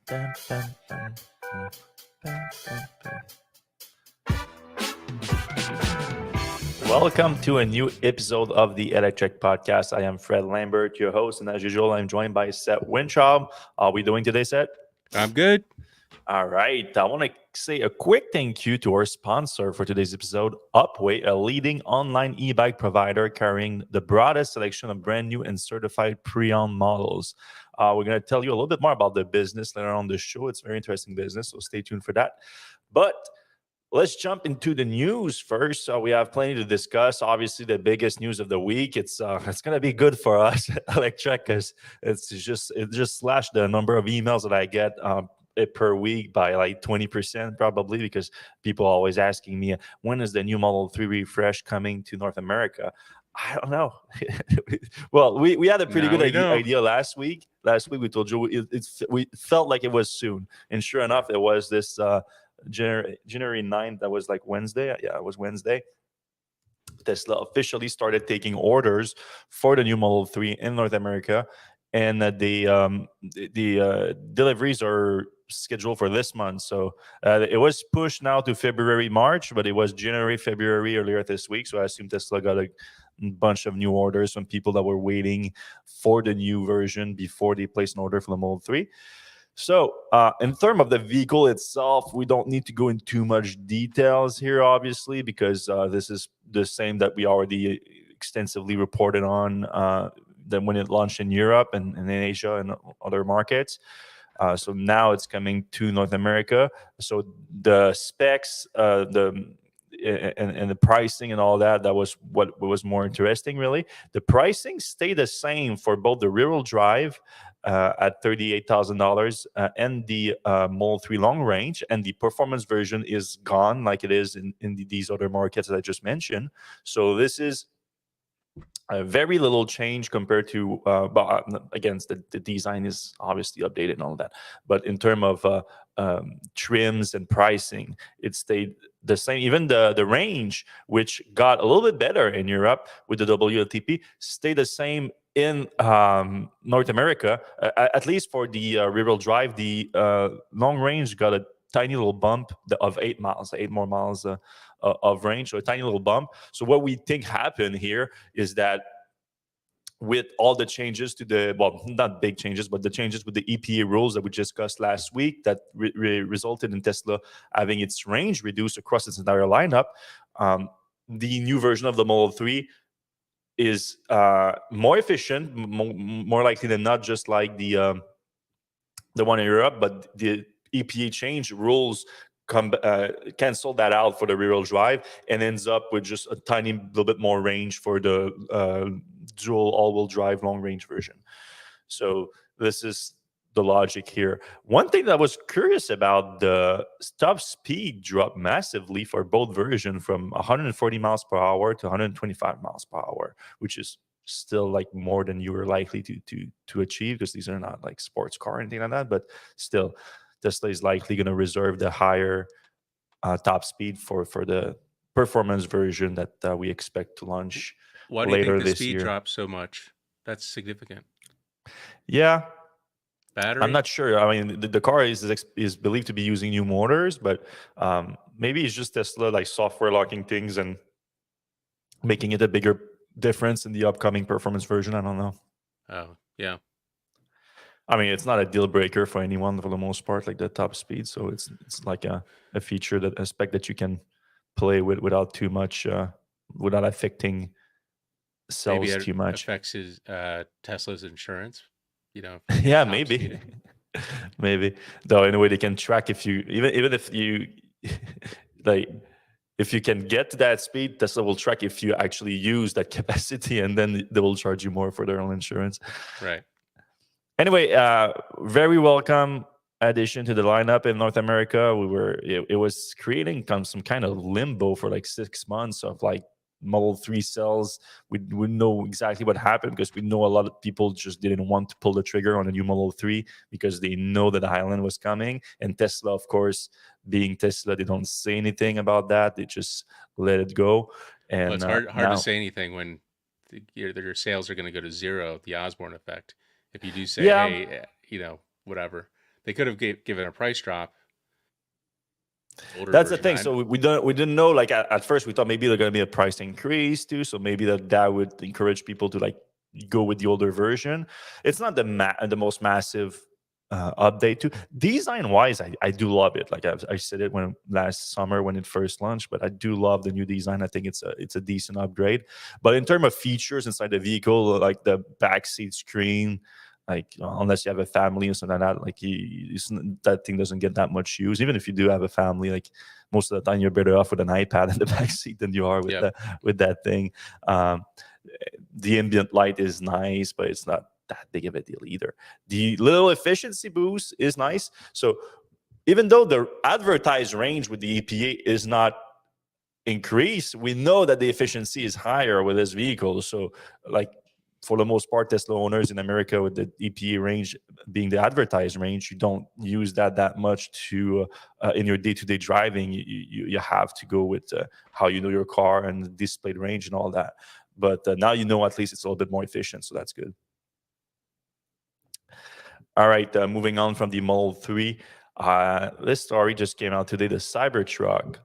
Bam, bam, bam, bam, bam, bam, bam. Welcome to a new episode of the Electrek podcast. I am Fred Lambert, your host, and as usual, I'm joined by Seth Winchab. How are we doing today, Seth? I'm good. All right. I want to say a quick thank you to our sponsor for today's episode, Upway, a leading online e-bike provider carrying the broadest selection of brand new and certified pre-owned models. We're going to tell you a little bit more about the business later on the show. It's a very interesting business, so stay tuned for that. But let's jump into the news first. So we have plenty to discuss. Obviously, the biggest news of the week. It's going to be good for us, Electrek, because it just slashed the number of emails that I get per week by like 20% probably, because people are always asking me, when is the new Model 3 refresh coming to North America? I don't know. Well, we had a pretty Now good we know. idea last week. Last week we told you we felt like it was soon, and sure enough, it was this January 9th. That was like Wednesday. Yeah, it was Wednesday. Tesla officially started taking orders for the new Model 3 in North America, and the deliveries are scheduled for this month. So it was pushed now to February, March, but it was January, February earlier this week. So I assume Tesla got a bunch of new orders from people that were waiting for the new version before they placed an order for the Model 3. So, in terms of the vehicle itself, we don't need to go into too much details here, obviously, because this is the same that we already extensively reported on then when it launched in Europe and in Asia and other markets. So now it's coming to North America. So the specs, and the pricing and all that was what was more interesting, really. The pricing stayed the same for both the rear-wheel drive at $38,000 and the Model 3 long range, and the performance version is gone like it is in these other markets that I just mentioned. So this is a very little change compared to, but again, the design is obviously updated and all that. But in terms of trims and pricing, it stayed the same. Even the range, which got a little bit better in Europe with the WLTP, stayed the same in North America, at least for the rear-wheel drive. The long range got a tiny little bump of 8 miles, 8 more miles of range, so a tiny little bump. So what we think happened here is that with all the changes to the, well, not big changes, but the changes with the EPA rules that we discussed last week that resulted in Tesla having its range reduced across its entire lineup, the new version of the Model 3 is more efficient, more likely than not, just like the one in Europe, but the EPA change rules cancel that out for the rear-wheel drive and ends up with just a tiny little bit more range for the dual all-wheel drive long-range version. So this is the logic here. One thing that I was curious about, the top speed dropped massively for both versions from 140 miles per hour to 125 miles per hour, which is still like more than you were likely to achieve, because these are not like sports car or anything like that. But still, Tesla is likely going to reserve the higher top speed for the performance version that we expect to launch Why do you later think the this speed year. drops so much? That's significant. Yeah, Battery? I'm not sure. I mean, the car is believed to be using new motors, but maybe it's just Tesla like software locking things and making it a bigger difference in the upcoming performance version. I don't know. Oh, yeah. I mean, it's not a deal breaker for anyone for the most part, like the top speed. So it's like a feature, that aspect that you can play with without too much, without affecting Maybe cells it too much. affects his Tesla's insurance. Yeah, top maybe, speed. maybe. Though anyway, they can track if you even if you like. If you can get to that speed, Tesla will track if you actually use that capacity, and then they will charge you more for their own insurance. Right. Anyway, very welcome addition to the lineup in North America. It was creating some kind of limbo for like 6 months of like Model 3 sales. We know exactly what happened, because we know a lot of people just didn't want to pull the trigger on a new Model 3 because they know that the Highland was coming. And Tesla, of course, being Tesla, they don't say anything about that. They just let it go. And Well, it's hard now, to say anything when your sales are going to go to zero, the Osborne effect. If you do say, yeah, hey, whatever, They could have given a price drop. Older That's the version. thing. So we didn't know. Like at first, we thought maybe there's going to be a price increase too. So maybe that would encourage people to like go with the older version. It's not the most massive update too. Design wise, I do love it. Like I said it last summer when it first launched, but I do love the new design. I think it's a decent upgrade. But in terms of features inside the vehicle, like the backseat screen, like unless you have a family or something like that, like that thing doesn't get that much use. Even if you do have a family, like most of the time you're better off with an iPad in the backseat than you are with that thing. The ambient light is nice, but it's not that big of a deal either. The little efficiency boost is nice. So even though the advertised range with the EPA is not increased, we know that the efficiency is higher with this vehicle. So like for the most part, Tesla owners in America, with the EPA range being the advertised range, you don't use that much to in your day-to-day driving. You have to go with how you know your car and the displayed range and all that. But now you know at least it's a little bit more efficient, so that's good. All right, moving on from the Model 3. This story just came out today, the Cybertruck.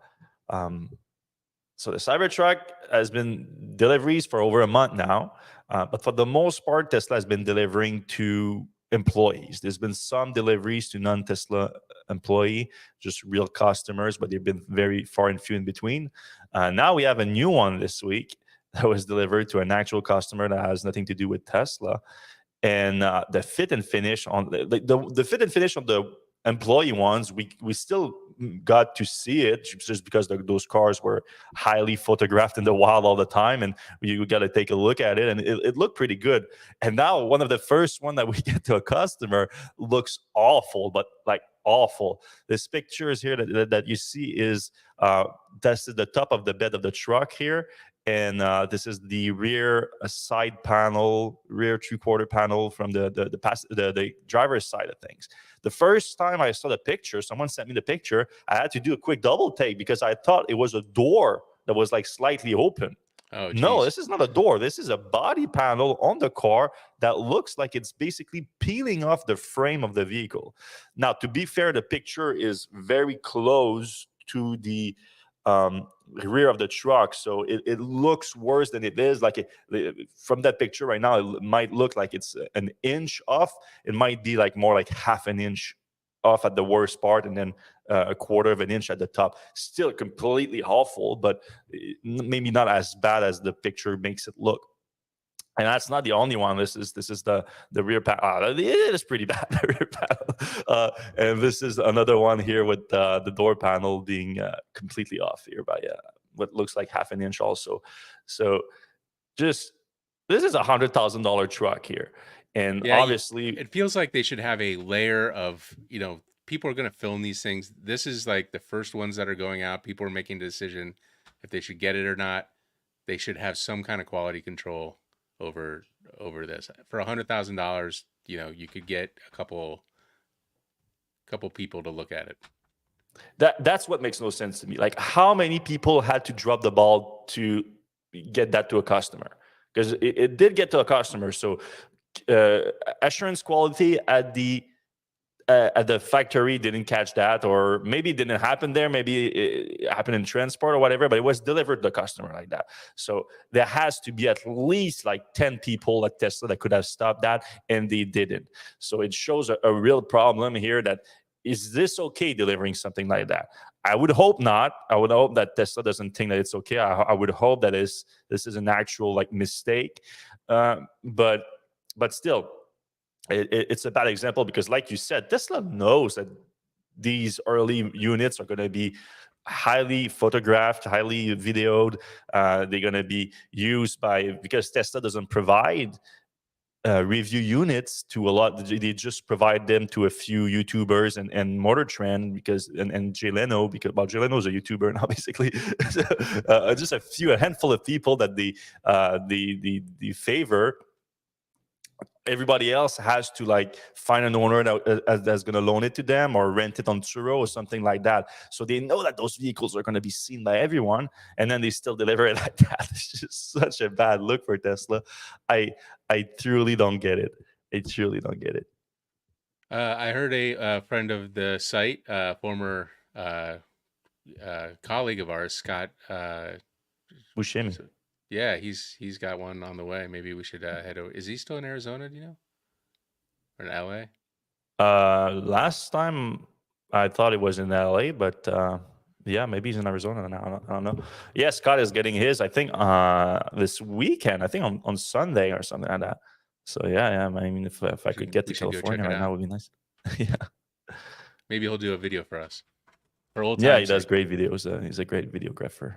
So the Cybertruck has been deliveries for over a month now. But for the most part, Tesla has been delivering to employees. There's been some deliveries to non-Tesla employee, just real customers, but they've been very far and few in between. Now we have a new one this week that was delivered to an actual customer that has nothing to do with Tesla. And the fit and finish on the fit and finish on the employee ones, we still got to see it just because those cars were highly photographed in the wild all the time, and you got to take a look at it, and it looked pretty good. And now one of the first one that we get to a customer looks awful, but like awful. This pictures here that you see is that's the top of the bed of the truck here. And this is the rear side panel, rear three-quarter panel from the driver's side of things. The first time I saw the picture, someone sent me the picture, I had to do a quick double take because I thought it was a door that was like slightly open. Oh, geez. No, this is not a door. This is a body panel on the car that looks like it's basically peeling off the frame of the vehicle. Now, to be fair, the picture is very close to the rear of the truck, so it looks worse than it is. Like from that picture right now, it might look like it's an inch off. It might be like more like half an inch off at the worst part, and then a quarter of an inch at the top. Still completely awful, but maybe not as bad as the picture makes it look. And that's not the only one. This is the rear panel. It is pretty bad, the rear panel. And this is another one here with the door panel being completely off here by what looks like half an inch also. So this is $100,000 truck here. And Yeah, obviously it feels like they should have a layer of, people are going to film these things. This is like the first ones that are going out. People are making a decision if they should get it or not. They should have some kind of quality control over this. For $100,000, you could get a couple people to look at it. That's what makes no sense to me. Like, how many people had to drop the ball to get that to a customer? Because it did get to a customer. So assurance quality at the factory didn't catch that, or maybe it didn't happen there. Maybe it happened in transport or whatever, but it was delivered to the customer like that. So there has to be at least like 10 people at Tesla that could have stopped that, and they didn't. So it shows a real problem here. That is this okay delivering something like that? I would hope not. I would hope that Tesla doesn't think that it's okay. I would hope that this is an actual like mistake. But still, it's a bad example because, like you said, Tesla knows that these early units are going to be highly photographed, highly videoed. They're going to be used because Tesla doesn't provide review units to a lot. They just provide them to a few YouTubers and Motor Trend and Jay Leno, because Jay Leno is a YouTuber now, basically. Just a handful of people that they favor. Everybody else has to like find an owner that's going to loan it to them or rent it on Turo or something like that. So they know that those vehicles are going to be seen by everyone, and then they still deliver it like that. It's just such a bad look for Tesla. I truly don't get it. I truly don't get it. I heard a friend of the site, former colleague of ours, Scott. Buscemi. So, yeah, he's got one on the way. Maybe we should head over. Is he still in Arizona? Do you know, or in LA? Last time I thought it was in LA, but yeah, maybe he's in Arizona now. I don't know. Yeah, Scott is getting his, I think, this weekend. I think on Sunday or something like that. So yeah. I mean, if I could get We to should go check California it right now, out. it would be nice. Yeah, Maybe he'll do a video for us for old yeah, he time's does sake. great videos. He's a great videographer.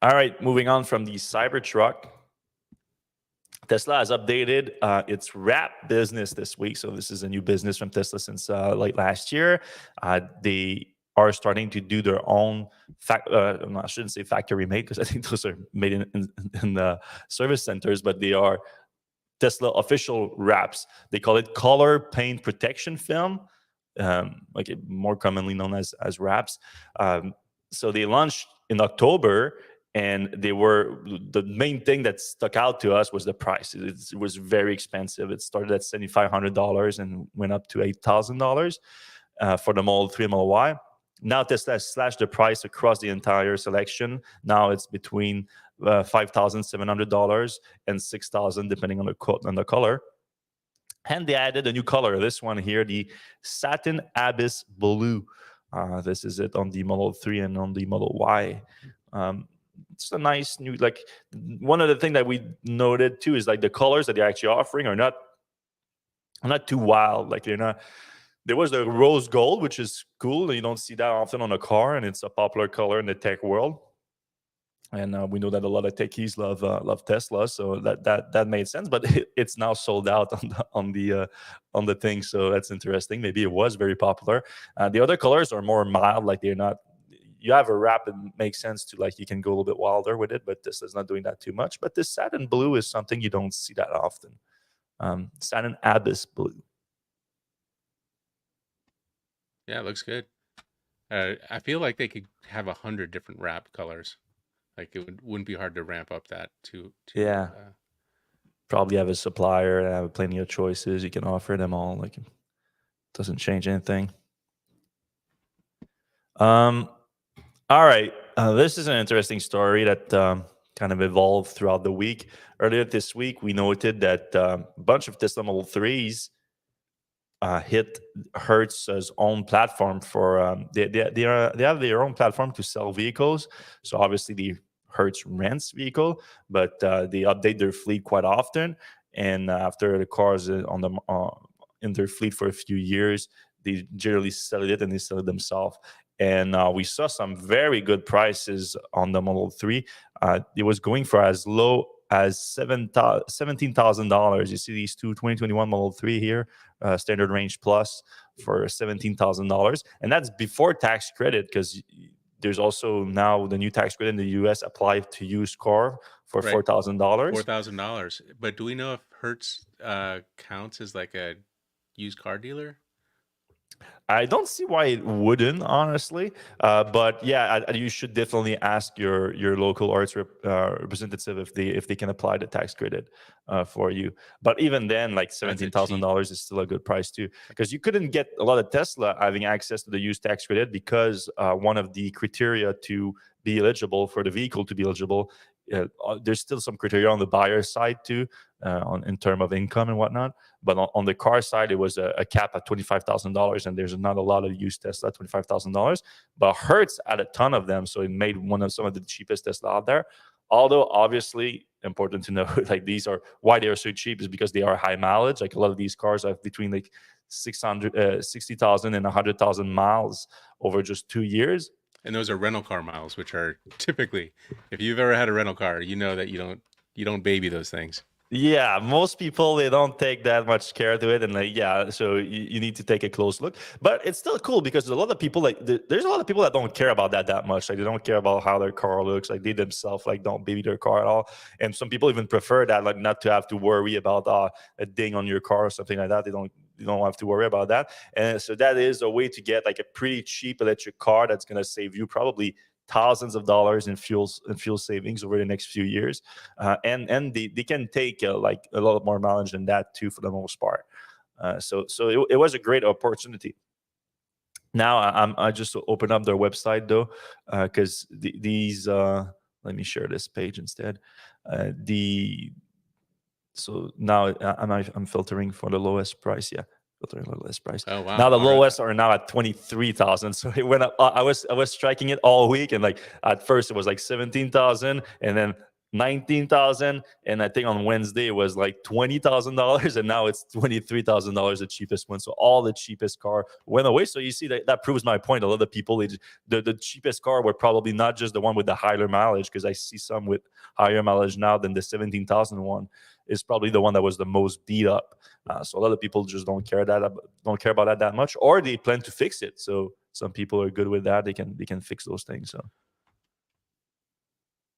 All right, moving on from the Cybertruck. Tesla has updated its wrap business this week. So this is a new business from Tesla since late last year. They are starting to do their own, I shouldn't say factory made, because I think those are made in the service centers, but they are Tesla official wraps. They call it color paint protection film, more commonly known as wraps. So they launched in October, and they were the main thing that stuck out to us was the price. It was very expensive. It started at $7,500 and went up to $8,000 for the Model 3 and Model Y. Now Tesla has slashed the price across the entire selection. Now it's between $5,700 and $6,000, depending on the color. And they added a new color. This one here, the Satin Abyss Blue. This is it on the Model 3 and on the Model Y. It's a nice new, like, one of the things that we noted too is like the colors that they're actually offering are not too wild. Like they're not. There was the rose gold, which is cool. You don't see that often on a car, and it's a popular color in the tech world. And we know that a lot of techies love Tesla, so that made sense. But it's now sold out on the thing, so that's interesting. Maybe it was very popular. The other colors are more mild, like they're not. You have a wrap, it makes sense to, like, you can go a little bit wilder with it, but Tesla's not doing that too much. But this satin blue is something you don't see that often. Satin Abyss Blue. Yeah, it looks good. I feel like they could have 100 different wrap colors. Like wouldn't be hard to ramp up that to Yeah. Probably have a supplier and have plenty of choices. You can offer them all. Like, it doesn't change anything. All right. This is an interesting story that kind of evolved throughout the week. Earlier this week, we noted that a bunch of Tesla Model 3s hit Hertz's own platform for they have their own platform to sell vehicles. So obviously the Hertz rents vehicle, but they update their fleet quite often. And after the cars in their fleet for a few years, they generally sell it and they sell it themselves. And we saw some very good prices on the Model 3. It was going for as low as $17,000. You see these two 2021 Model 3 here, standard range plus, for $17,000. And that's before tax credit, because there's also now the new tax credit in the US applied to used car for Right. $4,000. $4,000. But do we know if Hertz counts as like a used car dealer? I don't see why it wouldn't, honestly. But yeah, you should definitely ask your local arts representative if they can apply the tax credit for you. But even then, like $17,000 is still a good price too, because you couldn't get a lot of Tesla having access to the used tax credit, because one of the criteria to be eligible for the vehicle to be eligible, there's still some criteria on the buyer side too, in terms of income and whatnot. But on the car side, it was a cap at $25,000, and there's not a lot of used Tesla at $25,000. But Hertz had a ton of them, so it made some of the cheapest Tesla out there. Although obviously important to know, like, these are why they are so cheap is because they are high mileage. Like, a lot of these cars have between like 60,000 and 100,000 miles over just 2 years. And those are rental car miles, which are typically, if you've ever had a rental car, you know that you don't baby those things. Yeah, most people, they don't take that much care to it, and like, yeah, so you need to take a close look. But it's still cool because there's a lot of people, like, there's a lot of people that don't care about that much. Like, they don't care about how their car looks. Like, they themselves, like, don't baby their car at all. And some people even prefer that, like, not to have to worry about a ding on your car or something like that. You don't have to worry about that. And so that is a way to get like a pretty cheap electric car that's going to save you probably thousands of dollars in fuel savings over the next few years, and they can take like a lot more mileage than that too, for the most part. So it was a great opportunity. Now I just open up their website though, because these let me share this page instead. So now I'm filtering for the lowest price. Yeah, filtering the lowest price. Oh wow! Now the All right. lowest are now at 23,000. So it went up. I was tracking it all week, and like at first it was like 17,000, and then 19,000, and I think on Wednesday it was like $20,000, and now it's $23,000, the cheapest one. So all the cheapest car went away. So you see that proves my point. A lot of people, the cheapest car were probably not just the one with the higher mileage, because I see some with higher mileage now than the 17,000 one is probably the one that was the most beat up. So a lot of people just don't care about that much, or they plan to fix it. So some people are good with that; they can fix those things. So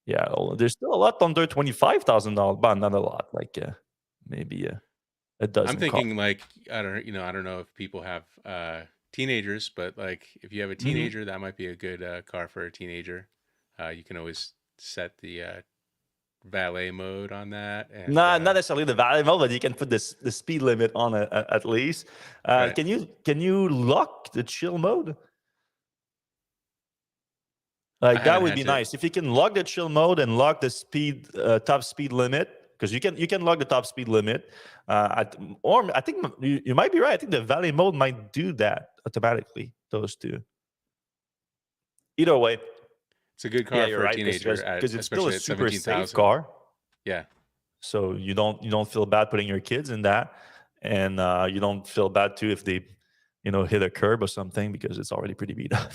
yeah, there's still a lot under $25,000, but not a lot. Like maybe a I'm dozen cars. thinking like I don't know if people have teenagers, but like if you have a teenager, that might be a good car for a teenager. You can always set the valet mode on that, and Not necessarily the value mode, but you can put the speed limit on at least. right. Can you lock the chill mode? I Like that haven't would had be to. nice if you can lock the chill mode and lock the speed top speed limit, because you can lock the top speed limit. Or I think you might be right. I think the valet mode might do that automatically. Those two. Either way, It's a good yeah, car you're for a right, teenager, because it's still a especially at super 17,000. safe car. Yeah. So you don't feel bad putting your kids in that, and you don't feel bad too if they hit a curb or something, because it's already pretty beat up.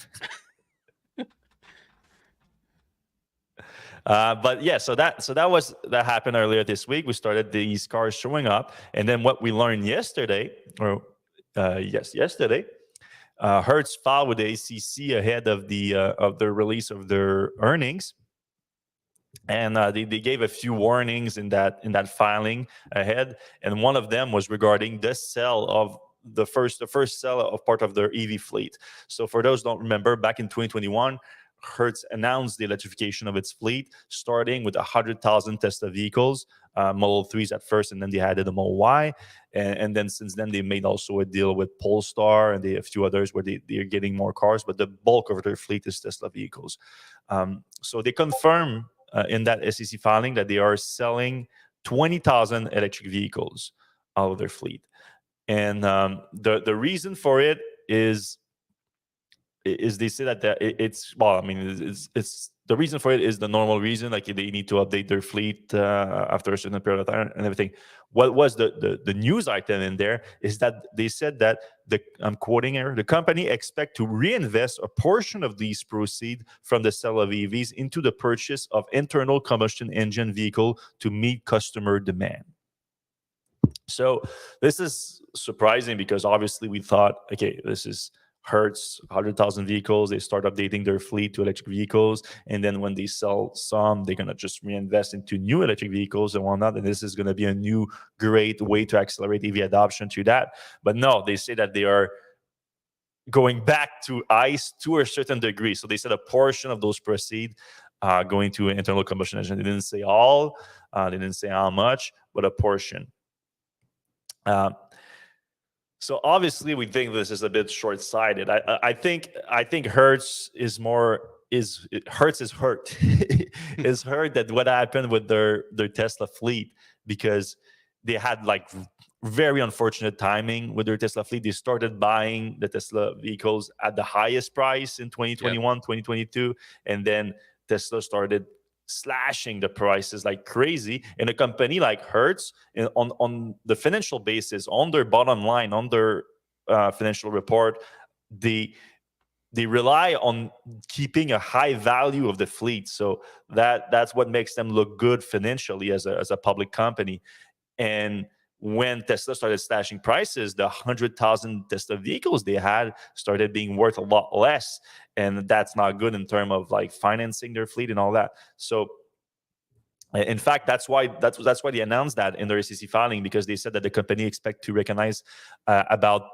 But yeah, so that happened earlier this week. We started these cars showing up, and then what we learned yesterday, yesterday, Hertz filed with the ACC ahead of the release of their earnings, and they gave a few warnings in that filing ahead, and one of them was regarding the sale of the first sale of part of their EV fleet. So for those who don't remember, back in 2021, Hertz announced the electrification of its fleet, starting with 100,000 Tesla vehicles, Model 3s at first, and then they added the Model Y. And then since then, they made also a deal with Polestar and a few others where they're getting more cars, but the bulk of their fleet is Tesla vehicles. So they confirm in that SEC filing that they are selling 20,000 electric vehicles out of their fleet. And the reason for it is they say that it's the reason for it is the normal reason, like they need to update their fleet after a certain period of time and everything. What was the news item in there is that they said that I'm quoting here, the company expect to reinvest a portion of these proceeds from the sale of EVs into the purchase of internal combustion engine vehicle to meet customer demand. So this is surprising, because obviously we thought, okay, this is Hertz, 100,000 vehicles. They start updating their fleet to electric vehicles, and then when they sell some, they're gonna just reinvest into new electric vehicles and whatnot. And this is gonna be a new great way to accelerate EV adoption to that. But no, they say that they are going back to ICE to a certain degree. So they said a portion of those proceeds going to internal combustion engine. They didn't say all, they didn't say how much, but a portion. So obviously, we think this is a bit short-sighted. I think Hertz is hurt is hurt that what happened with their Tesla fleet, because they had like very unfortunate timing with their Tesla fleet. They started buying the Tesla vehicles at the highest price in 2021, 2022, and then Tesla started slashing the prices like crazy. And a company like Hertz, on the financial basis, on their bottom line, on their financial report, they rely on keeping a high value of the fleet. So that's what makes them look good financially as a public company. And when Tesla started slashing prices, the 100,000 Tesla vehicles they had started being worth a lot less, and that's not good in terms of like financing their fleet and all that. So, in fact, that's why they announced that in their SEC filing, because they said that the company expect to recognize about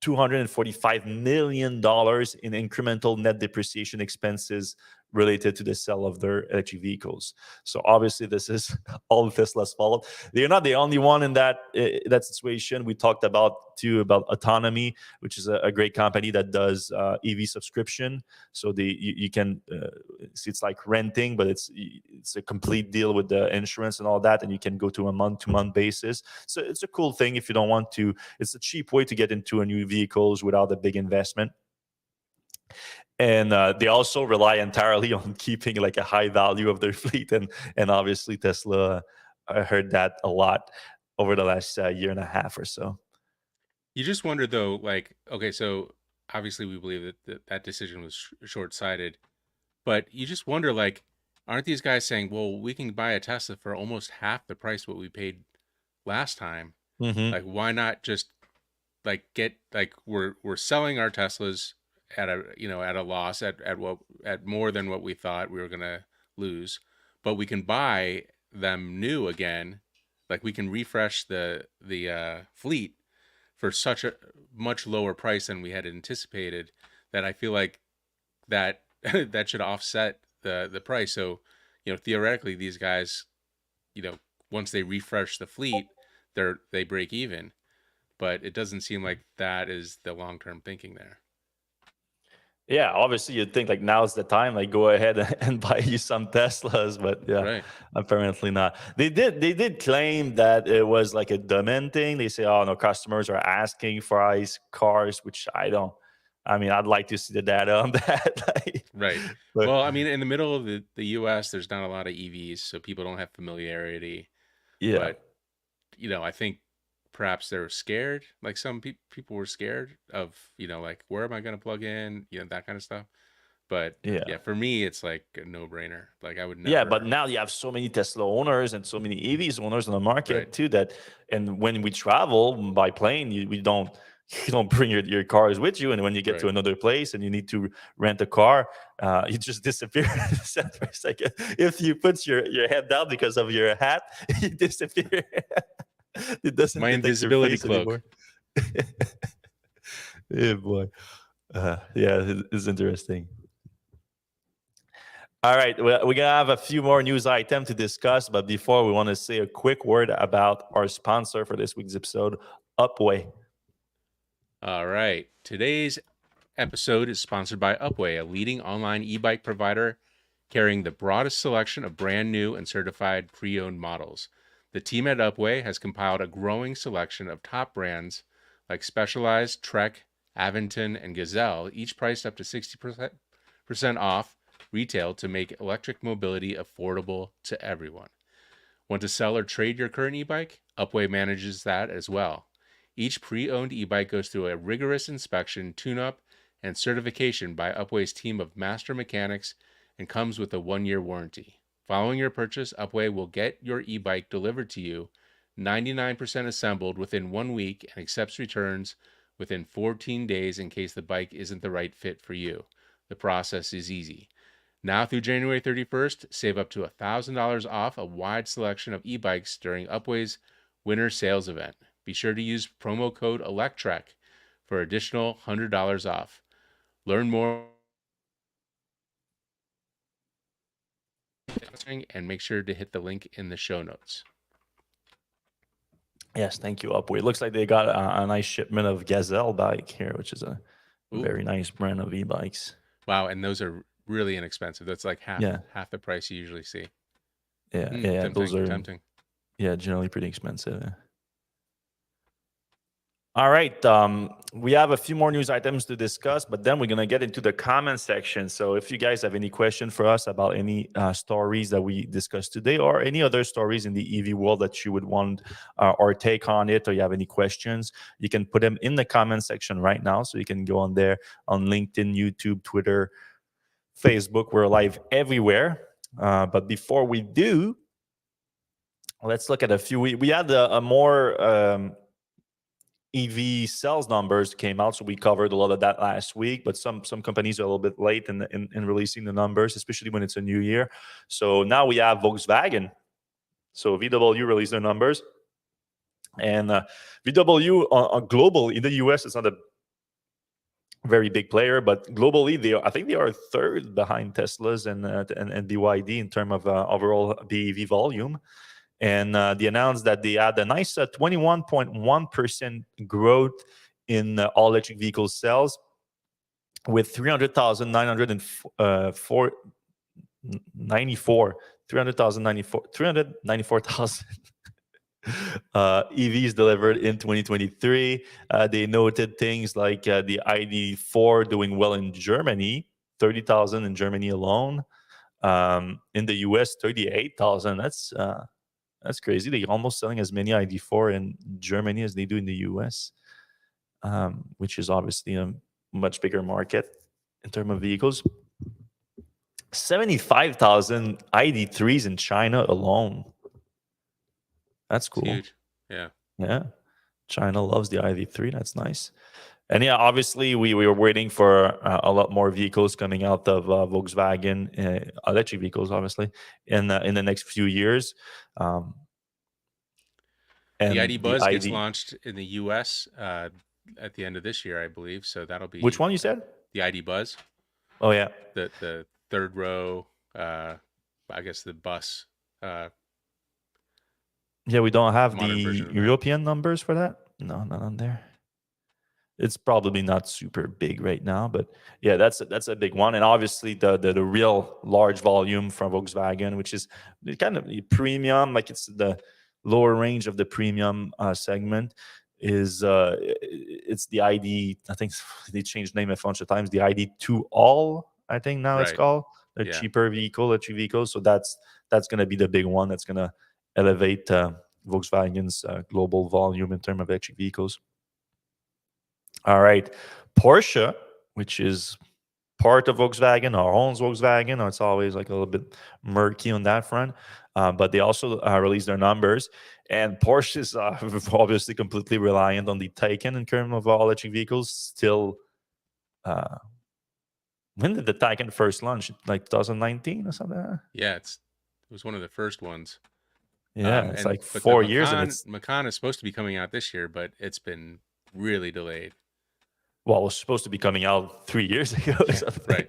$245 million in incremental net depreciation expenses related to the sale of their electric vehicles. So obviously, this is all Tesla's fault. They're not the only one in that situation. We talked about autonomy, which is a great company that does EV subscription. So you can it's like renting, but it's a complete deal with the insurance and all that, and you can go to a month-to-month basis. So it's a cool thing if you don't want to. It's a cheap way to get into a new vehicles without a big investment. And they also rely entirely on keeping like a high value of their fleet, and obviously Tesla heard that a lot over the last year and a half or so. You just wonder though, like, okay, so obviously we believe that decision was short-sighted, but you just wonder, like, aren't these guys saying, well, we can buy a Tesla for almost half the price what we paid last time? Mm-hmm. Like, why not just like get like we're selling our Teslas at a loss at more than what we thought we were gonna lose, but we can buy them new again. Like, we can refresh the fleet for such a much lower price than we had anticipated, that I feel like that that should offset the price. So, theoretically, these guys, once they refresh the fleet, they break even. But it doesn't seem like that is the long-term thinking there. Yeah, obviously you'd think like now's the time, like go ahead and buy you some Teslas, but yeah, Right. apparently not. They did claim that it was like a demand thing. They say, oh no, customers are asking for ICE cars, which I mean, I'd like to see the data on that. Right. But Well, I mean, in the middle of the US, there's not a lot of EVs, so people don't have familiarity. yeah, But, I think perhaps they're scared. Like, some people were scared of, like, where am I going to plug in? That kind of stuff. But yeah. yeah, for me, it's like a no-brainer. Like, I would Yeah, but never. now you have so many Tesla owners and so many EVs owners on the Right. market too and when we travel by plane, we don't you don't bring your cars with you, and when you get to Right. another place and you need to rent a car, you just disappear for a second. If you put your head down because of your hat, you disappear. It doesn't My detect your invisibility face cloak. anymore. Yeah, boy. Yeah, it's interesting. All right, we're going to have a few more news items to discuss, but before, we want to say a quick word about our sponsor for this week's episode, Upway. All right. Today's episode is sponsored by Upway, a leading online e-bike provider carrying the broadest selection of brand new and certified pre-owned models. The team at Upway has compiled a growing selection of top brands like Specialized, Trek, Aventon, and Gazelle, each priced up to 60% off retail to make electric mobility affordable to everyone. Want to sell or trade your current e-bike? Upway manages that as well. Each pre-owned e-bike goes through a rigorous inspection, tune-up, and certification by Upway's team of master mechanics and comes with a 1-year warranty. Following your purchase, Upway will get your e-bike delivered to you 99% assembled within 1 week and accepts returns within 14 days in case the bike isn't the right fit for you. The process is easy. Now through January 31st, save up to $1,000 off a wide selection of e-bikes during Upway's winter sales event. Be sure to use promo code Electrek for additional $100 off. Learn more and make sure to hit the link in the show notes. Yes, thank you, Upway. It looks like they got a nice shipment of Gazelle bike here, which is a Ooh. very nice brand of e-bikes. Wow, and those are really inexpensive. That's like half Yeah. the price you usually see. Yeah, Tempting, those are tempting. generally pretty expensive. Yeah. All right, we have a few more news items to discuss, but then we're going to get into the comment section. So if you guys have any question for us about any stories that we discussed today or any other stories in the EV world that you would want our take on it, or you have any questions, you can put them in the comment section right now. So you can go on there on LinkedIn, YouTube, Twitter, Facebook. We're live everywhere. But before we do, let's look at a few. We had a more... EV sales numbers came out, so we covered a lot of that last week. But some companies are a little bit late in releasing the numbers, especially when it's a new year. So now we have Volkswagen. So VW released their numbers, and VW on global in the US is not very big player, but globally, I think they are third behind Teslas and BYD in terms of overall BEV volume. And they announced that they had a nice 21.1% growth in all electric vehicle sales, with 394,000 EVs delivered in 2023. They noted things like the ID4 doing well in Germany, 30,000 in Germany alone. In the US, 38,000. That's crazy. They're almost selling as many ID4 in Germany as they do in the US, which is obviously a much bigger market in terms of vehicles. 75,000 ID3s in China alone. That's It's cool. huge. Yeah. Yeah. China loves the ID3. That's nice. And yeah, obviously, we were waiting for a lot more vehicles coming out of Volkswagen, electric vehicles, obviously, in the next few years. The And ID the Buzz gets ID, launched in the US at the end of this year, I believe. So that'll which be one you said? the ID Buzz, Oh, yeah. the third row, I guess the bus. Yeah, we don't have Modern the version of that. European numbers for that. No, not on there. It's probably not super big right now, but yeah, that's a big one. And obviously, the real large volume from Volkswagen, which is the kind of the premium, like it's the lower range of the premium segment, is it's the ID. I think they changed name a bunch of times. The ID2 All, I think now it's Right. called, the Yeah. cheaper vehicle, electric vehicle. So that's going to be the big one. That's going to elevate Volkswagen's global volume in terms of electric vehicles. All right. Porsche, which is part of Volkswagen or owns Volkswagen, or it's always like a little bit murky on that front. But they also released their numbers. And Porsche is obviously completely reliant on the Taycan in terms of all electric vehicles. Still, when did the Taycan first launch? Like 2019 or something? Yeah, it was one of the first ones. Yeah, it's like But the 4 years, and it's Macan is supposed to be coming out this year, but it's been really delayed. well, it was supposed to be coming out 3 years ago or something. Right.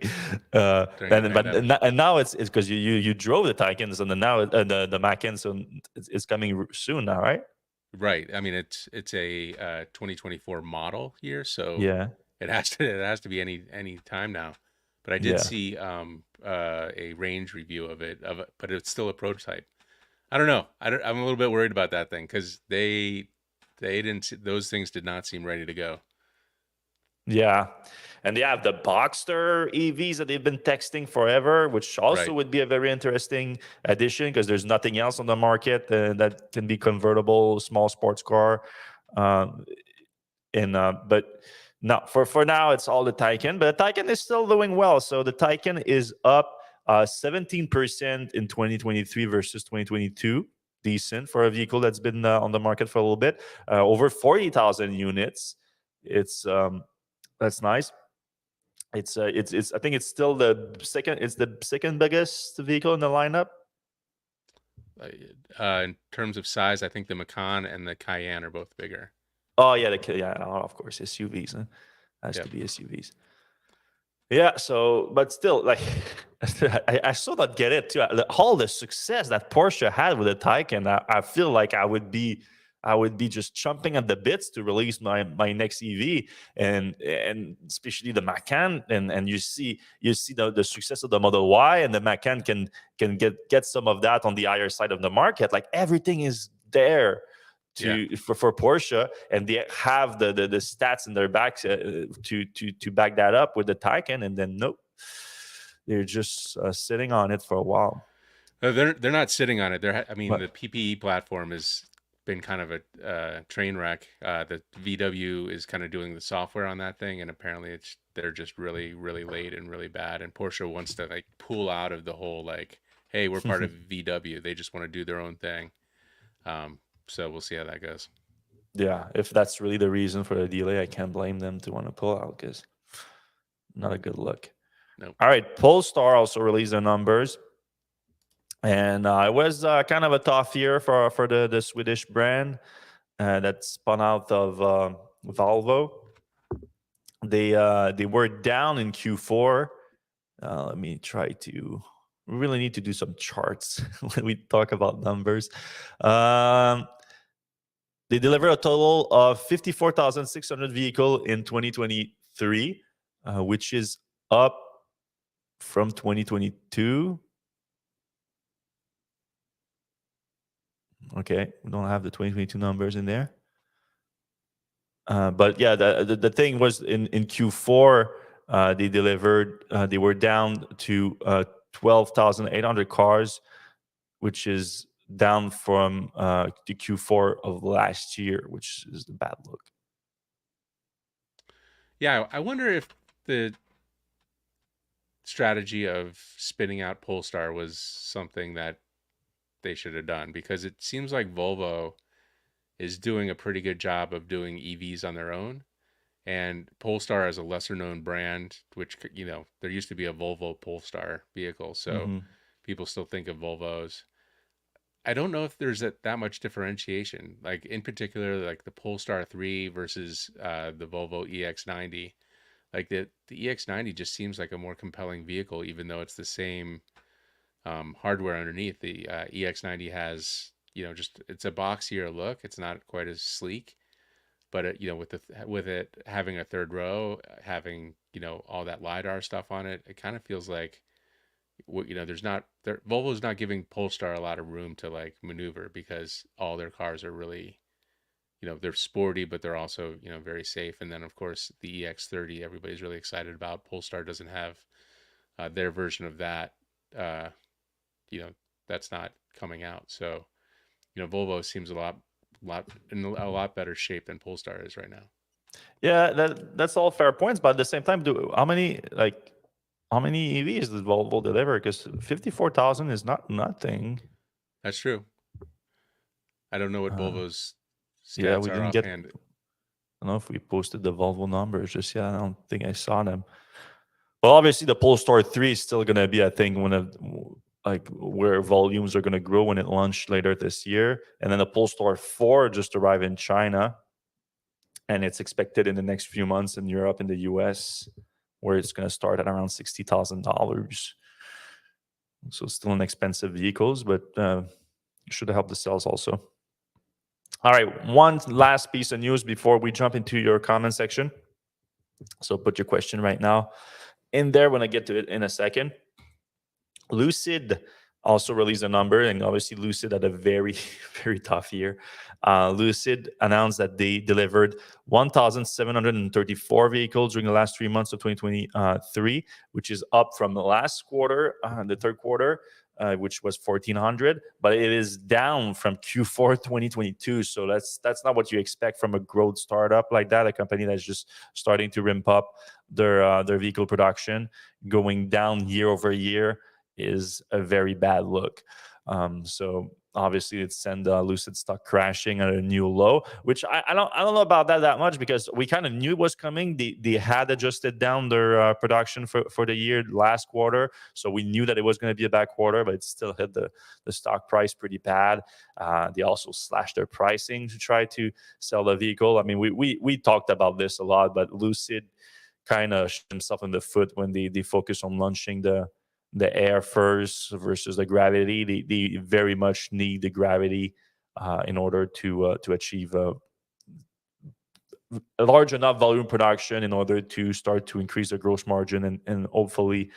During the And pandemic. now it's because you drove the Taycans, and then now the Macans, so it's coming soon now, right? Right. I mean, it's a 2024 model year, so Yeah, it has to be any time now. But I did yeah, see a range review of it, but it's still a prototype. I don't know. I'm a little bit worried about that thing because they didn't, those things did not seem ready to go. yeah. And they have the Boxster EVs that they've been texting forever, which also Right. would be a very interesting addition because there's nothing else on the market that can be convertible, small sports car. Um, but no, for now it's all the Taycan, but the Taycan is still doing well. So the Taycan is up 17% in 2023 versus 2022. Decent for a vehicle that's been on the market for a little bit. Over 40,000 units. It's that's nice. It's I think it's still the second. It's the second biggest vehicle in the lineup. In terms of size, I think the Macan and the Cayenne are both bigger. Oh yeah, of course SUVs. Huh? Has Yep. to be SUVs. Yeah. So, but still, like, I still not get it too. All the success that Porsche had with the Taycan, I feel like I would be just chomping at the bits to release my next EV, and especially the Macan, and you see the success of the Model Y, and the Macan can get some of that on the higher side of the market. Like everything is there for Porsche, and they have the stats in their backs to back that up with the Taycan, and then nope, they're just sitting on it for a while. They're not sitting on it. I mean, But the PPE platform has been kind of a train wreck. The VW is kind of doing the software on that thing, and apparently they're just really really late and really bad. And Porsche wants to like pull out of the whole like, hey, we're part of VW. They just want to do their own thing. So we'll see how that goes. yeah, if that's really the reason for the delay, I can't blame them to want to pull out because not a good look. Nope. All right, Polestar also released their numbers, and it was kind of a tough year for the Swedish brand that spun out of Volvo. they were down in Q4. Let me try to. We really need to do some charts when we talk about numbers. They delivered a total of 54,600 vehicle in 2023, which is up from 2022. Okay, we don't have the 2022 numbers in there. But yeah, the thing was in Q4, they delivered, they were down to 12,800 cars, which is down from the Q4 of last year, which is the bad look. Yeah, I wonder if the strategy of spinning out Polestar was something that they should have done, because it seems like Volvo is doing a pretty good job of doing EVs on their own. And Polestar is a lesser known brand, which, there used to be a Volvo Polestar vehicle. So people still think of Volvos. I don't know if there's that much differentiation, like in particular, like the Polestar 3 versus the Volvo EX90. Like the EX90 just seems like a more compelling vehicle, even though it's the same hardware underneath. The EX90 has, just it's a boxier look. It's not quite as sleek, but with it having a third row, having all that lidar stuff on it, it kind of feels like Volvo's not giving Polestar a lot of room to like maneuver, because all their cars are really, they're sporty, but they're also, very safe. And then of course the EX30, everybody's really excited about. Polestar doesn't have their version of that. That's not coming out. So, Volvo seems in a lot better shape than Polestar is right now. Yeah, that's all fair points. But at the same time, how many EVs did Volvo deliver? Because 54,000 is not nothing. That's true. I don't know what Volvo's Yeah, stats we are didn't get. offhand. I don't know if we posted the Volvo numbers just yet. I don't think I saw them. Well, obviously, the Polestar 3 is still going to be, I think, where volumes are going to grow when it launched later this year. And then the Polestar 4 just arrived in China, and it's expected in the next few months in Europe and the US, where it's going to start at around $60,000. So still an expensive vehicles, but should help the sales also. All right, one last piece of news before we jump into your comment section. So put your question right now in there when I get to it in a second. Lucid also released a number, and obviously Lucid had a very, very tough year. Lucid announced that they delivered 1,734 vehicles during the last 3 months of 2023, which is up from the last quarter, the third quarter, which was 1,400, but it is down from Q4 2022. So that's not what you expect from a growth startup like that, a company that's just starting to ramp up their vehicle production. Going down year over year is a very bad look. So obviously it sent Lucid stock crashing at a new low, which I don't know about that much, because we kind of knew it was coming. They had adjusted down their production for the year last quarter, so we knew that it was going to be a bad quarter, but it still hit the stock price pretty bad. They also slashed their pricing to try to sell the vehicle. I mean, we talked about this a lot, but Lucid kind of shot himself in the foot when they focused on launching the air first versus the gravity. They very much need the gravity in order to achieve a large enough volume production in order to start to increase their gross margin and hopefully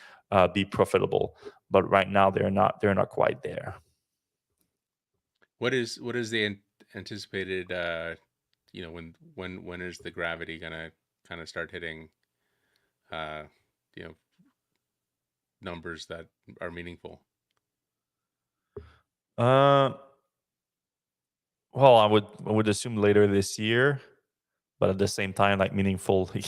be profitable. But right now they're not quite there. What is the anticipated when is the gravity gonna kind of start hitting you know numbers that are meaningful? Well, I would assume later this year, but at the same time, like meaningfully,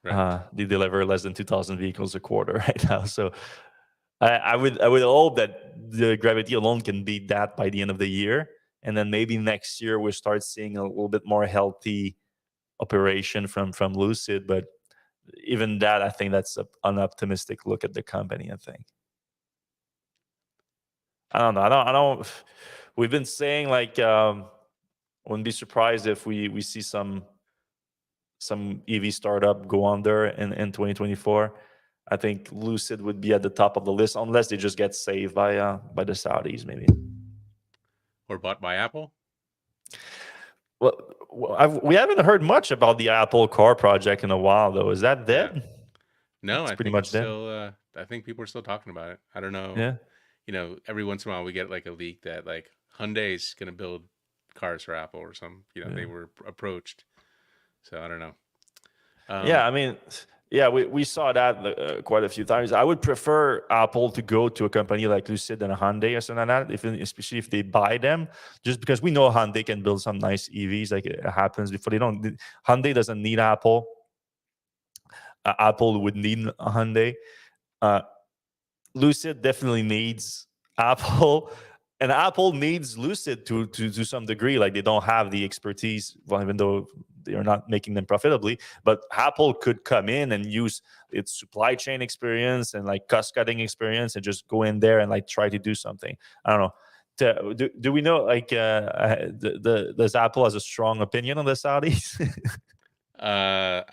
Right. they deliver less than 2,000 vehicles a quarter right now. So I would hope that the gravity alone can beat that by the end of the year, and then maybe next year we start seeing a little bit more healthy operation from Lucid. But even that, I think that's an optimistic look at the company. I think. I don't know. I don't. We've been saying like, wouldn't be surprised if we see some some EV startup go under in 2024. I think Lucid would be at the top of the list unless they just get saved by the Saudis, maybe. Or bought by Apple? Well, we haven't heard much about the Apple Car project in a while, though. Is that Yeah. dead? No, It's I pretty think it's much dead. still. I think people are still talking about it. I don't know. Yeah. You know, every once in a while we get like a leak that like Hyundai's gonna build cars for Apple or some. You know, Yeah. they were approached. So I don't know. Yeah, I mean, yeah, we saw that quite a few times. I would prefer Apple to go to a company like Lucid than a Hyundai or something like that, especially if they buy them, just because we know Hyundai can build some nice EVs. Like it happens before they don't. Hyundai doesn't need Apple. Apple would need a Hyundai. Uh, Lucid definitely needs Apple, and Apple needs Lucid to some degree. Like they don't have the expertise, well, even though they are not making them profitably. But Apple could come in and use its supply chain experience and like cost cutting experience and just go in there and like try to do something. I don't know. Do we know like does Apple has a strong opinion on the Saudis? I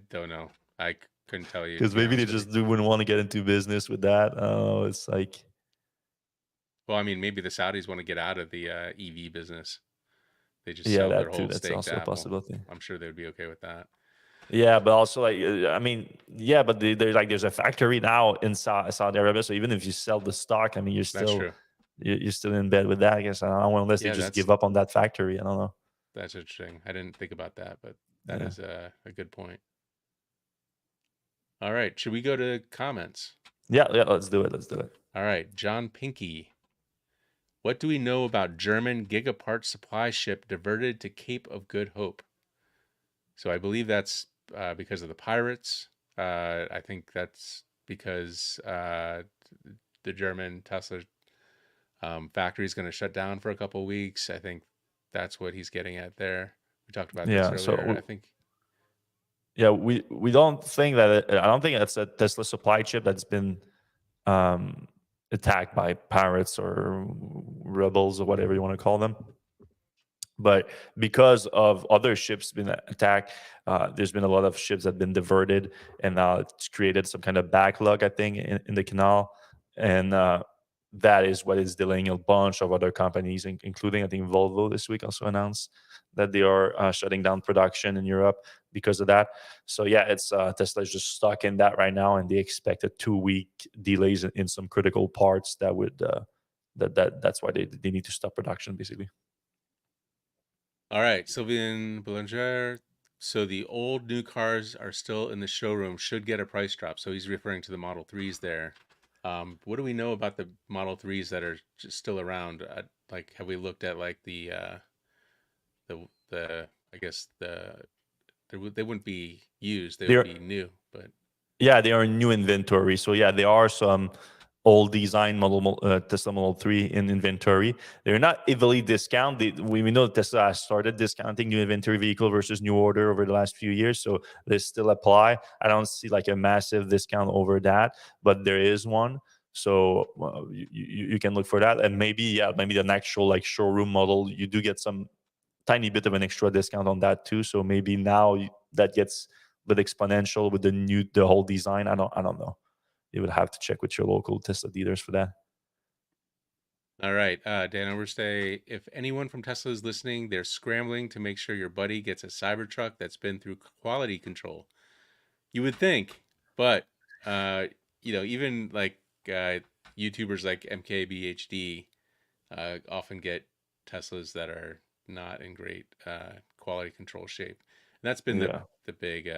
don't know. I couldn't tell you, to Because be maybe they honest with just you. wouldn't want to get into business with that. Oh, it's like. Well, I mean, maybe the Saudis want to get out of the EV business. They just Yeah, sell their that too. whole That's stake to also a Apple. possibility. I'm sure they would be okay with that. Yeah, but also like I mean, yeah, but there's like there's a factory now in Saudi Arabia. So even if you sell the stock, I mean, That's true. you're still in bed with that. I guess I don't know unless they Yeah, just give up on that factory. I don't know. that's interesting. I didn't think about that, but that Yeah, is a good point. All right, should we go to comments? yeah. Let's do it. Let's do it. All right, John Pinky. What do we know about German gigapart supply ship diverted to Cape of Good Hope? So I believe that's because of the pirates. I think that's because the German Tesla factory is going to shut down for a couple of weeks. I think that's what he's getting at there. We talked about this Yeah. earlier. I think. Yeah, we don't think that I don't think that's a Tesla supply chip that's been um, attacked by pirates or rebels or whatever you want to call them. But because of other ships being attacked, there's been a lot of ships that have been diverted, and now it's created some kind of backlog, I think, in the canal, and that is what is delaying a bunch of other companies, including I think Volvo this week also announced that they are shutting down production in Europe because of that. So yeah, it's Tesla is just stuck in that right now, and they expect a 2-week delays in some critical parts that would that's why they need to stop production basically. All right, Sylvain Boulanger. So the old new cars are still in the showroom, should get a price drop. So he's referring to the Model 3s there. What do we know about the Model 3s that are just still around? Like, have we looked at like the I guess they wouldn't be used, they would They're be new, but Yeah, they are new inventory. So yeah, there are some old design Tesla Model 3 in inventory. They're not heavily discounted. We know Tesla has started discounting new inventory vehicle versus new order over the last few years, so they still apply. I don't see like a massive discount over that, but there is one. So you can look for that, and maybe the actual like showroom model, you do get some tiny bit of an extra discount on that too. So maybe now that gets a bit exponential with the whole design. I don't know. You would have to check with your local Tesla dealers for that. all right. Dan Overstay, if anyone from Tesla is listening, they're scrambling to make sure your buddy gets a Cybertruck that's been through quality control. You would think, but even like YouTubers like MKBHD often get Teslas that are not in great quality control shape. And that's been Yeah. the big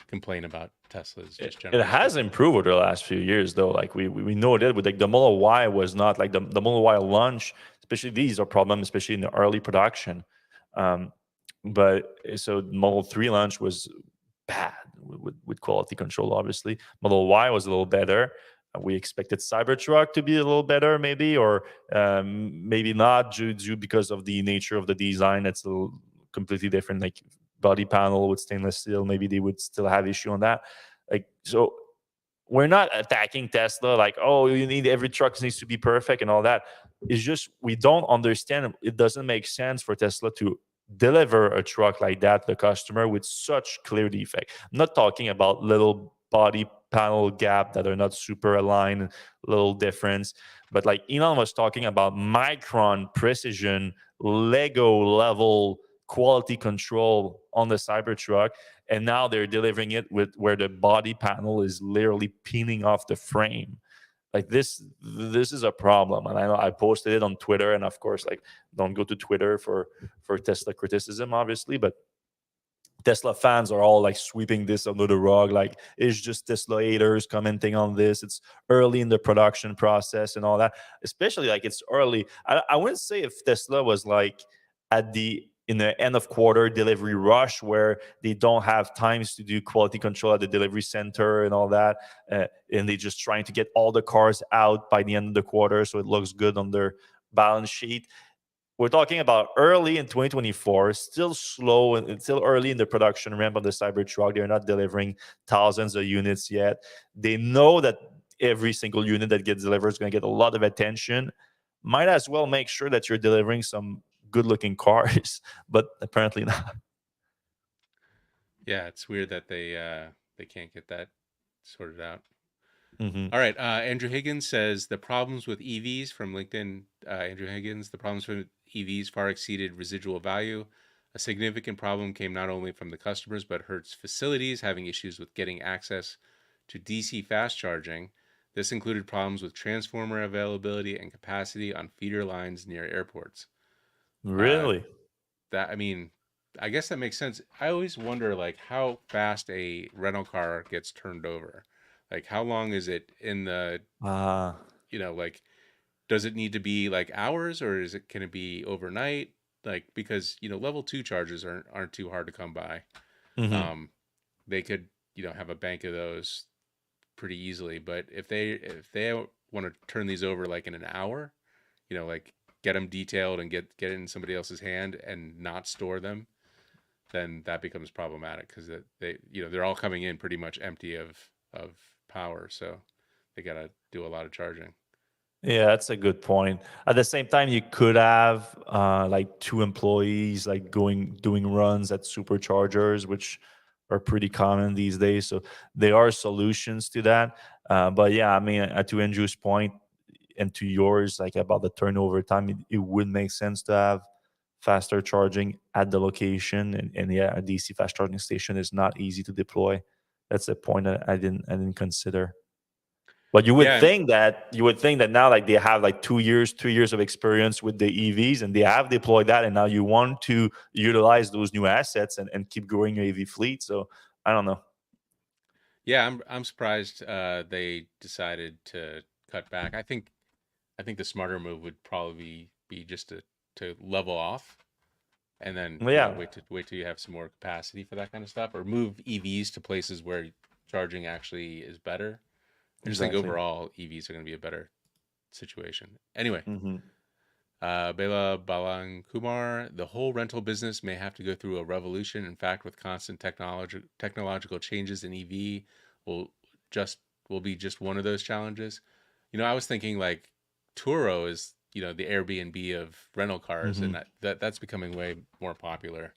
complaint about Teslas, just It generally has speaking. improved over the last few years, though. Like we know that with like the Model Y was not like the Model Y launch, especially these are problems, especially in the early production. But so Model 3 launch was bad with quality control, obviously. Model Y was a little better. We expected Cybertruck to be a little better, maybe, or maybe not due because of the nature of the design. It's a little completely different, like body panel with stainless steel. Maybe they would still have issue on that. Like so, we're not attacking Tesla like, oh, you need every truck needs to be perfect and all that. It's just we don't understand. It doesn't make sense for Tesla to deliver a truck like that to the customer with such clear defect. I'm not talking about little body panel gap that are not super aligned, little difference, but like Elon was talking about micron precision, Lego level quality control on the Cybertruck, and now they're delivering it with where the body panel is literally peeling off the frame. Like this is a problem, and I know I posted it on Twitter, and of course, like, don't go to Twitter for Tesla criticism, obviously, but Tesla fans are all like sweeping this under the rug, like it's just Tesla haters commenting on this. It's early in the production process and all that. Especially like it's early. I wouldn't say if Tesla was like at the in the end of quarter delivery rush where they don't have times to do quality control at the delivery center and all that, and they just trying to get all the cars out by the end of the quarter so it looks good on their balance sheet. We're talking about early in 2024, still slow and it's still early in the production ramp of the Cybertruck. They're not delivering thousands of units yet. They know that every single unit that gets delivered is going to get a lot of attention. Might as well make sure that you're delivering some good looking cars, but apparently not. Yeah, it's weird that they can't get that sorted out. Hmm. All right. Andrew Higgins says the problems with EVs from LinkedIn. Andrew Higgins, the problems with EVs far exceeded residual value. A significant problem came not only from the customers, but Hertz facilities having issues with getting access to DC fast charging. This included problems with transformer availability and capacity on feeder lines near airports. Uh, Really? I mean, I guess that makes sense. I always wonder like how fast a rental car gets turned over. Like how long is it in the, Ah. like does it need to be like hours or is it can it be overnight? Like because, level 2 charges aren't too hard to come by. Hmm. Um they could, have a bank of those pretty easily, but if they want to turn these over like in an hour, like get them detailed and get it in somebody else's hand and not store them, then that becomes problematic because they're all coming in pretty much empty of power, so they got to do a lot of charging. Yeah, that's a good point. At the same time, you could have like two employees like going doing runs at superchargers, which are pretty common these days. So there are solutions to that. But yeah, I mean, to Andrew's point and to yours, like about the turnover time, it would make sense to have faster charging at the location. And yeah, a DC fast charging station is not easy to deploy. That's a point that I didn't consider. But Yeah, and you would think that now like they have like 2 years, 3 years of experience with the EVs and they have deployed that and now you want to utilize those new assets and keep growing your EV fleet. So I don't know. yeah, I'm surprised they decided to cut back. I think the smarter move would probably be just to level off and then Well, yeah, wait till you have some more capacity for that kind of stuff, or move EVs to places where charging actually is better. I just think exactly. overall EVs are going to be a better situation. Anyway, Hmm. Bela Balankumar, the whole rental business may have to go through a revolution. In fact, with constant technological changes in EV, will just will be just one of those challenges. I was thinking like Turo is the Airbnb of rental cars, and Hmm. that's becoming way more popular.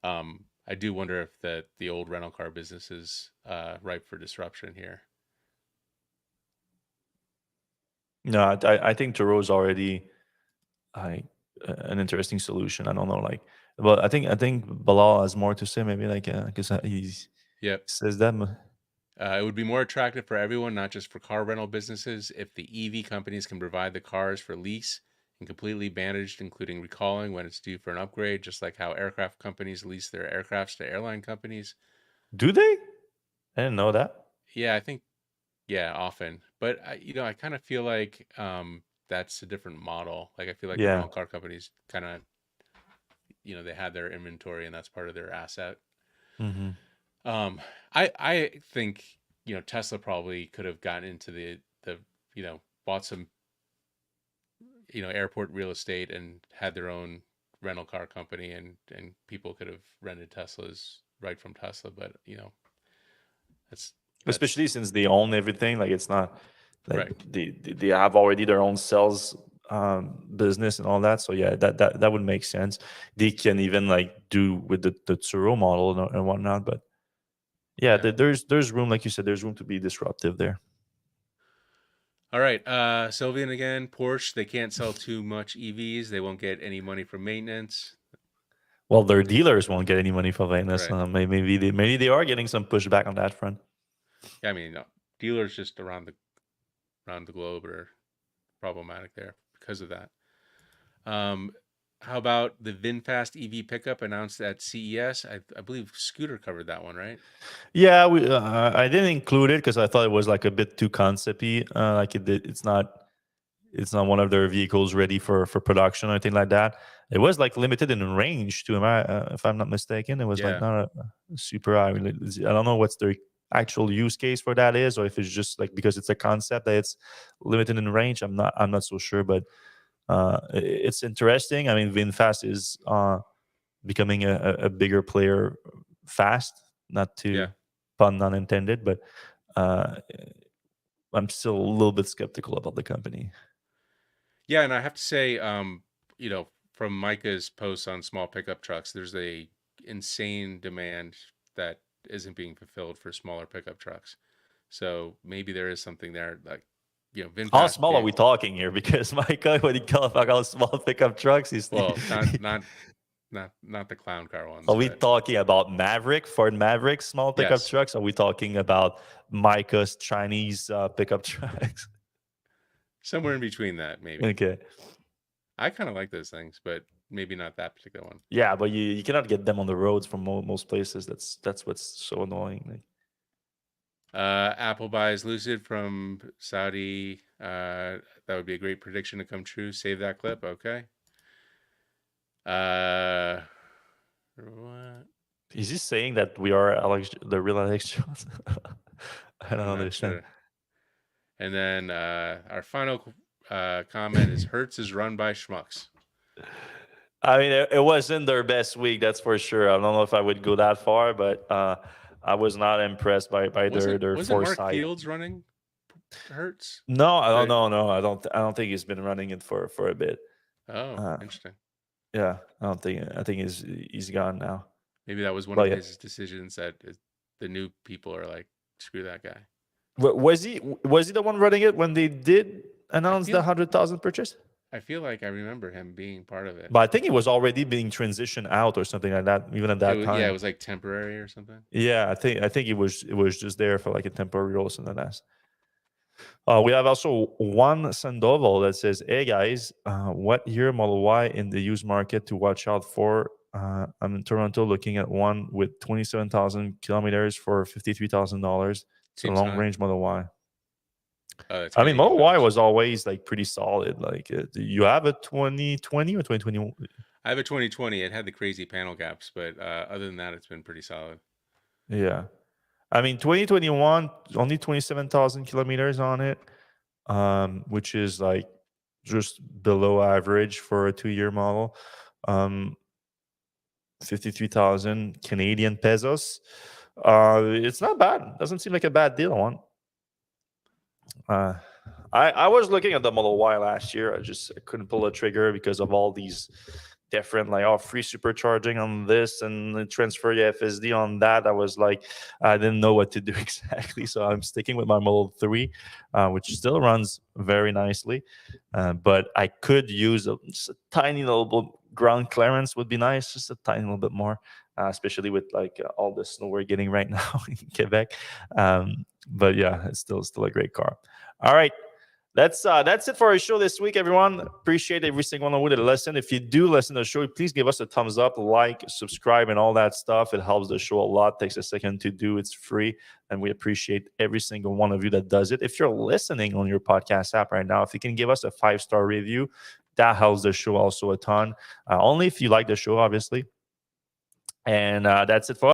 I do wonder if the old rental car business is ripe for disruption here. No, I think Turo's already like an interesting solution. I don't know, like, but I think Bilal has more to say. Maybe like because he Yep. says that. It would be more attractive for everyone, not just for car rental businesses, if the EV companies can provide the cars for lease and completely managed, including recalling when it's due for an upgrade, just like how aircraft companies lease their aircrafts to airline companies. Do they? I didn't know that. Yeah, I think, yeah, often. But I kind of feel like that's a different model. Like I feel like the Yeah. rental car companies kind of, they had their inventory and that's part of their asset. Hmm. Um, I think Tesla probably could have gotten into the bought some airport real estate and had their own rental car company, and people could have rented Teslas right from Tesla. But that's Especially since they own everything. Like it's not like right. they have already their own sales business and all that. So yeah, that would make sense. They can even like do with the Turo model and whatnot. But yeah, Yeah. there's room, like you said, there's room to be disruptive there. All right. Sylvian again. Porsche, they can't sell too much EVs. They won't get any money from maintenance. Well, their dealers won't get any money for Venus. Right. Maybe they are getting some pushback on that front. Yeah, I mean, no, dealers just around the globe are problematic there because of that. How about the VinFast EV pickup announced at CES? I believe Scooter covered that one, right? Yeah, I didn't include it because I thought it was like a bit too concepty. Like it's not one of their vehicles ready for production or anything like that. It was like limited in range too. If I'm not mistaken, it was like Yeah. not a super high. I don't know what's their actual use case for that is, or if it's just like because it's a concept that it's limited in range. I'm not so sure, but it's interesting. I mean, VinFast is becoming a bigger player fast. Not to Yeah. pun not intended, but uh, I'm still a little bit skeptical about the company. Yeah, and I have to say, from Micah's posts on small pickup trucks, there's a insane demand that isn't being fulfilled for smaller pickup trucks. So maybe there is something there, like How VinFast small are we talking here? Because my guy, when he call about how small pickup trucks, well, not the clown car ones, are we but talking about Ford Maverick small pickup yes, trucks? Are we talking about Micah's Chinese pickup trucks? somewhere in between that, maybe. Okay. I kind of like those things, but maybe not that particular one. Yeah, but you cannot get them on the roads from most places. That's what's so annoying. Like, Apple buys Lucid from Saudi. That would be a great prediction to come true. Save that clip, okay? What? is he saying that we are the real Alex Jones? I don't I'm not understand. sure. And then our final comment is Hertz is run by schmucks. I mean, it wasn't their best week, that's for sure. I don't know if I would go that far, but I was not impressed by their Wasn't Mark foresight. Fields running Hertz? No, I don't The- know. No, I don't think he's been running it for a bit. Oh, Uh, interesting. yeah, I don't think. I think he's gone now. Maybe that was one But of yeah, his decisions that the new people are like, screw that guy. was he the one running it when they did announce the 100,000 purchase? I feel like I remember him being part of it. But I think he was already being transitioned out or something like that, even at that time. Yeah, it was like temporary or something. Yeah, I think it was just there for like a temporary role or something like that. We have also one Sandoval that says, "Hey guys, what year Model Y in the used market to watch out for? I'm in Toronto looking at one with 27,000 kilometers for $53,000. It's a Seems long high. range Model Y. It's I mean, Canadian Model Y dollars. was always like pretty solid. Like, you have a 2020 or 2021? I have a 2020. It had the crazy panel gaps, but other than that, it's been pretty solid. Yeah, I mean, 2021 only 27,000 kilometers on it, which is like just below average for a 2-year model. 53,000 Canadian pesos. It's not bad. Doesn't seem like a bad deal. I was looking at the Model Y last year. I couldn't pull a trigger because of all these different, like, free supercharging on this and the transfer your FSD on that. I was like, I didn't know what to do exactly, so I'm sticking with my Model 3, which still runs very nicely, but I could use just a tiny little bit. Ground clearance would be nice, just a tiny little bit more, especially with like all the snow we're getting right now in Quebec. But yeah, it's still a great car. All right. That's it for our show this week, everyone. Appreciate every single one of you that listen. If you do listen to the show, please give us a thumbs up, like, subscribe, and all that stuff. It helps the show a lot. Takes a second to do. It's free, and we appreciate every single one of you that does it. If you're listening on your podcast app right now, if you can give us a 5-star review, that helps the show also a ton. Only if you like the show, obviously. And that's it for us.